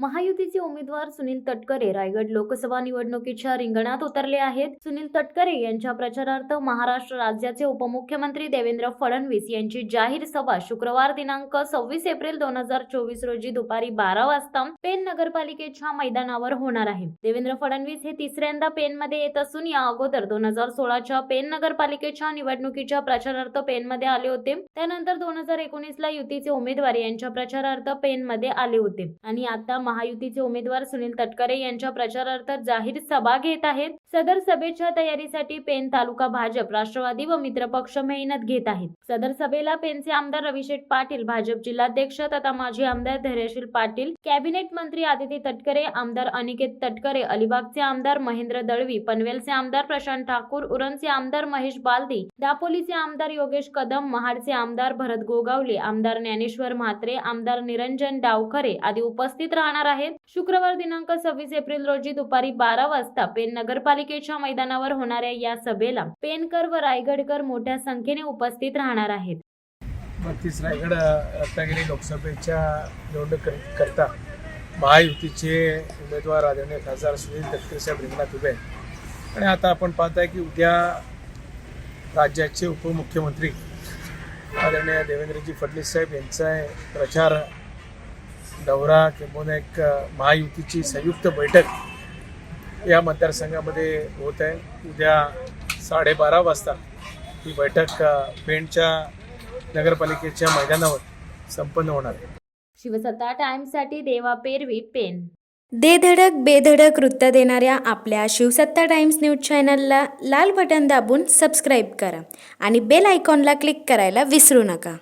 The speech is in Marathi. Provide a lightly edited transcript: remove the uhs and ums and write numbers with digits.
महायुतीचे उमेदवार सुनील तटकरे रायगड लोकसभा निवडणुकीच्या रिंगणात उतरले आहेत. सुनील तटकरे यांच्या प्रचारार्थ महाराष्ट्र राज्याचे उपमुख्यमंत्री देवेंद्र फडणवीस यांची जाहीर सभा शुक्रवार दिनांक 26 एप्रिल 2024 रोजी दुपारी 12 वाजता पेण नगरपालिकेच्या मैदानावर होणार आहे. देवेंद्र फडणवीस हे तिसऱ्यांदा पेणमध्ये येत असून या अगोदर 2016च्या पेण नगरपालिकेच्या निवडणुकीच्या प्रचारार्थ पेणमध्ये आले होते. त्यानंतर 2019 ला युतीचे उमेदवार यांच्या प्रचारार्थ पेणमध्ये आले होते आणि आता महायुतीचे उमेदवार सुनील तटकरे यांच्या प्रचारार्थ जाहीर सभा घेत आहेत. सदर सभेच्या तयारीसाठी पेण तालुका भाजप, राष्ट्रवादी व मित्रपक्ष मेहनत घेत आहेत. सदर सभेला पेणचे आमदार रविशेठ पाटील, भाजप जिल्हाध्यक्ष तथा माजी आमदार धैर्यशील पाटील, कॅबिनेट मंत्री आदिती तटकरे, आमदार अनिकेत तटकरे, अलिबागचे आमदार महेंद्र दळवी, पनवेलचे आमदार प्रशांत ठाकूर, उरणचे आमदार महेश बालदी, दापोलीचे आमदार योगेश कदम, महाडचे आमदार भरत गोगावले, आमदार ज्ञानेश्वर म्हात्रे, आमदार निरंजन डावखरे आदी उपस्थित राहणार आहेत. शुक्रवार दिनांक 26 एप्रिल रोजी दुपारी 12 वाजता पेण नगरपालिकेच्या मैदानावर होणाऱ्या या सभेला पेणकर व रायगडकर मोठ्या संख्येने उपस्थित राहणार आहेत. 32 रायगड रत्नागिरी लोकसभेच्या निवडणुकीकरता महायुतीचे उमेदवार आदरणीय खासदार सुनील तटकरे साहेब रिंगणात उभे आहेत. आणि आता आपण पाहताय की उद्या राज्याचे उपमुख्यमंत्री आदरणीय देवेंद्रजी फडणवीस साहेब यांचा प्रचार दौरा किंवा एक महायुतीची संयुक्त बैठक या मतदारसंघामध्ये होत आहे. उद्या 12:30 वाजता ही बैठक पेणच्या नगरपालिकेच्या मैदानावर संपन्न होणार आहे. शिवसत्ता टाइम्ससाठी देवा पेरवी, पेण. दे धडक बेधडक वृत्त देणाऱ्या आपल्या शिवसत्ता टाइम्स न्यूज चॅनलला लाल बटन दाबून सबस्क्राईब करा आणि बेल आयकॉनला क्लिक करायला विसरू नका.